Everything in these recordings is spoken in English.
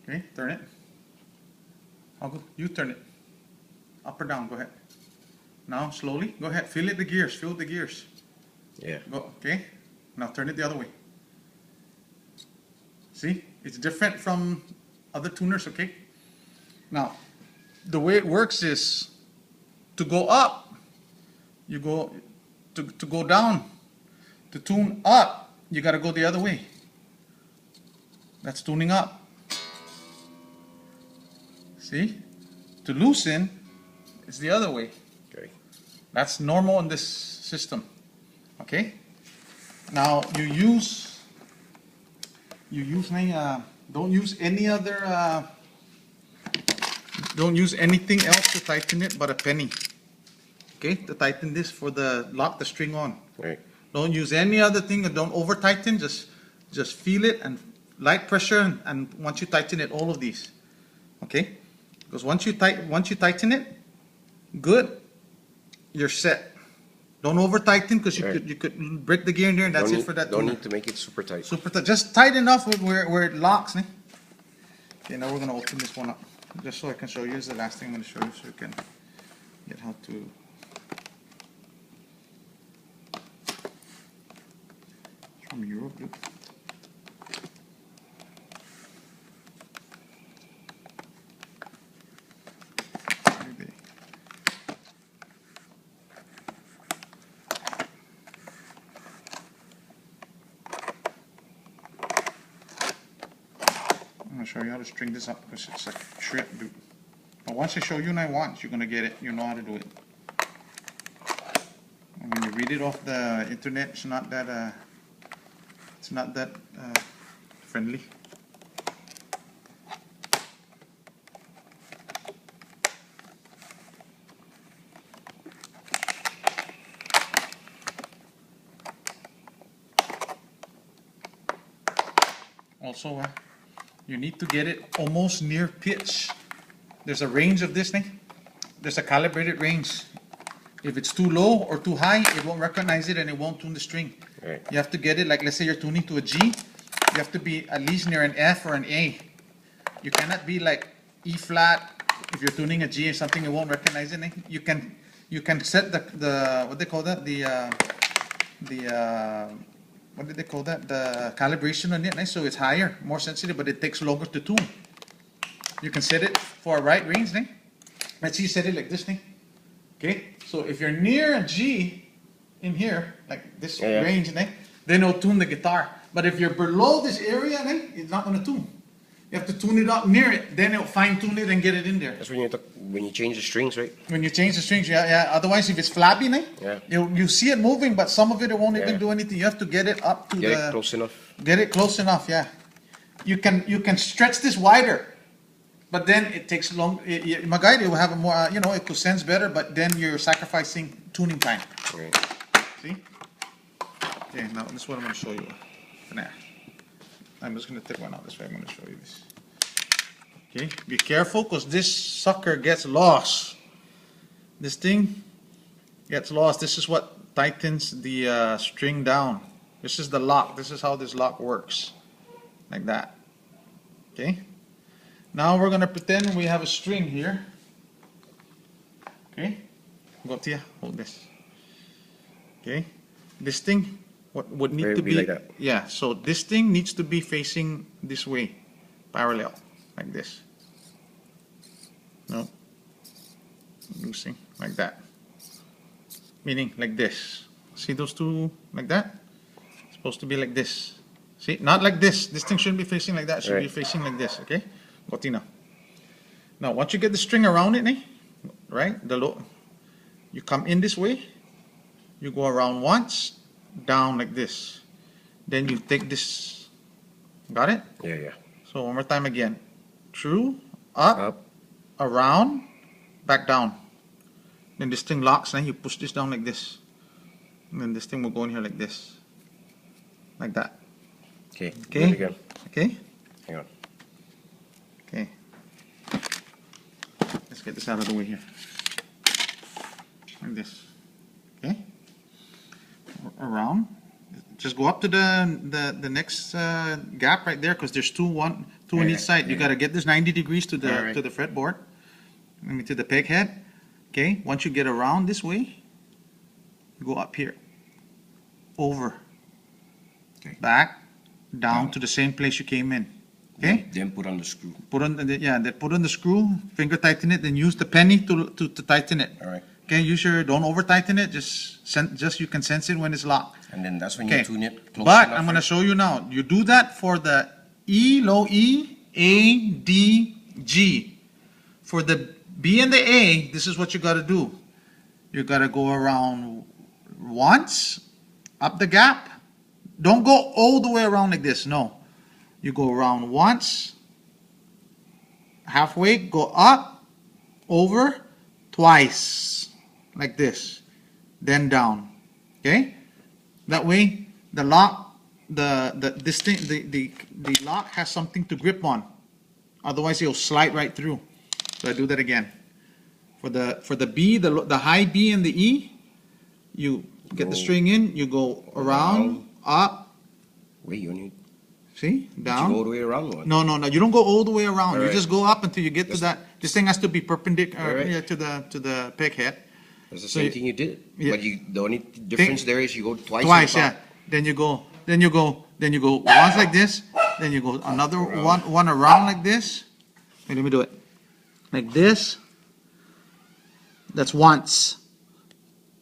Okay, turn it. I'll go. You turn it. Up or down, go ahead. Now, slowly, go ahead. Feel it, the gears. Feel the gears. Yeah. Go, okay? Now turn it the other way. See? It's different from other tuners, okay? Now, the way it works is to go up, you go, to go down, to tune up, you gotta go the other way. That's tuning up. See? To loosen, it's the other way. Okay. That's normal in this system. Okay? Now you use don't use any other don't use anything else to tighten it but a penny. Okay? To tighten this for the lock the string on. Right. Don't use any other thing and don't over tighten, just feel it and light pressure and once you tighten it, all of these. Okay? Because once you tighten it, good, you're set. Don't over tighten because you could break the gear in there and that's it for that Don't tuner. need to make it super tight. Super tight. Just tight enough where it locks. Okay, now we're gonna open this one up just so I can show you. This is the last thing I'm gonna show you so you can get how to. It's from Europe, dude. I'm gonna show you how to string this up because it's like a trip, dude. But once I show you once, you're gonna get it. You know how to do it. And when you read it off the internet, it's not that friendly. Also, you need to get it almost near pitch. There's a range of this thing. There's a calibrated range. If it's too low or too high, it won't recognize it and it won't tune the string. Right. You have to get it, like let's say you're tuning to a G, you have to be at least near an F or an A. You cannot be like E flat. If you're tuning a G or something, it won't recognize it. You can set the what they call that, what did they call that? The calibration on it, so it's higher, more sensitive, but it takes longer to tune. You can set it for a right range, Let's see, you set it like this, Okay, so if you're near a G in here, like this range, then it'll tune the guitar. But if you're below this area, it's not going to tune. You have to tune it up near it, then it'll fine tune it and get it in there. That's when you change the strings, right? When you change the strings, yeah. Otherwise, if it's flabby, you see it moving, but some of it won't even do anything. You have to get it up to get it close enough. Get it close enough, yeah. You can stretch this wider, but then it takes long. My guide, it will have a more, it could sense better, but then you're sacrificing tuning time. Right. See? Okay, now this is what I'm going to show you. Nah. I'm just going to take one out this way. I'm going to show you this. Okay, be careful because this sucker gets lost. This thing gets lost. This is what tightens the string down. This is the lock. This is how this lock works. Like that. Okay. Now we're going to pretend we have a string here. Okay. Go to you. Hold this. Okay. This thing would need to be like that. Yeah, so this thing needs to be facing this way, parallel, like this. No, loosing like that. Meaning like this. See those two like that? It's supposed to be like this. See, not like this. This thing shouldn't be facing like that. It should be facing like this. Okay, Gotina. Now, once you get the string around it, right? You come in this way. You go around once. Down like this, then you take this. Got it? Yeah. So one more time again. Through, up, around, back down. Then this thing locks, and you push this down like this, and then this thing will go in here like this, like that. Okay. Okay. Okay. Hang on. Okay. Let's get this out of the way here. Like this. Okay. Around. just go up to the next gap right there, because there's two on each side. You yeah. got to get this 90 degrees to the Alright. to the fretboard. I mean, to the peg head. Okay, once you get around this way, you go up here, over, Okay. back, down to the same place you came in. Okay, Then put on the screw. put on then put on the screw, finger tighten it, then use the penny to tighten it. All right. Okay, don't over tighten it. Just you can sense it when it's locked. And then that's when Okay. you tune it close But enough. I'm going to right? show you now. You do that for the E, low E, A, D, G. For the B and the A, this is what you got to do. You got to go around once, up the gap. Don't go all the way around like this. No. You go around once, halfway, go up, over, twice, like this, then down. Okay? That way, the lock, this thing, the lock has something to grip on. Otherwise, it'll slide right through. So I do that again. For the B, the high B and the E, you get the Go string in, you go around, up, Wait, you need. see, Did you down. go all the way around one? No, you don't go all the way around. You Alright. just go up until you get to Just- that. This thing has to be perpendicular Alright. to the peg head. That's the So same you- thing you did. Yeah. But the only difference there is you go twice. Twice, on yeah. top. Then you go once like this. Then you go another one around like this. Wait, let me do it. Like this. That's once.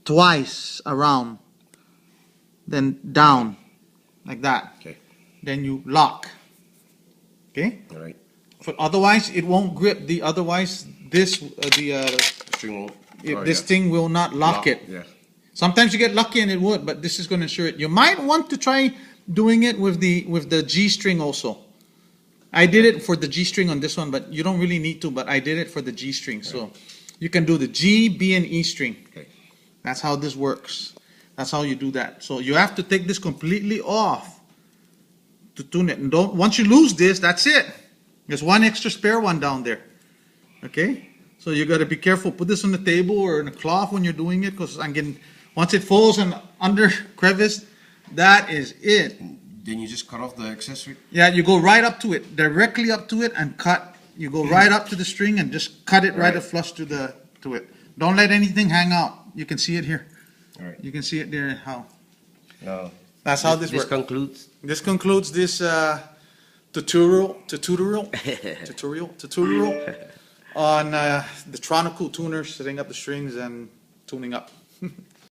Twice around. Then down, like that. Okay. Then you lock. Okay. All right. Otherwise, it won't grip. Otherwise this String won't. this thing will not lock it. Yeah. Sometimes you get lucky and it would, but this is going to ensure it. You might want to try doing it with the G string also. I did it for the G string on this one, but you don't really need to. But I did it for the G string, so you can do the G, B, and E string. Okay. That's how this works. That's how you do that. So you have to take this completely off to tune it. And once you lose this, that's it. There's one extra spare one down there. Okay? So you got to be careful. Put this on the table or in a cloth when you're doing it, because once it falls and under crevice, that is it. Then you just cut off the accessory. Yeah, you go right up to it, directly up to it, and cut. You go right up to the string and just cut it right flush to it. Don't let anything hang out. You can see it here. All right. You can see it there. How? No. That's how this works. concludes. This concludes this tutorial on the Tronical tuner, setting up the strings and tuning up.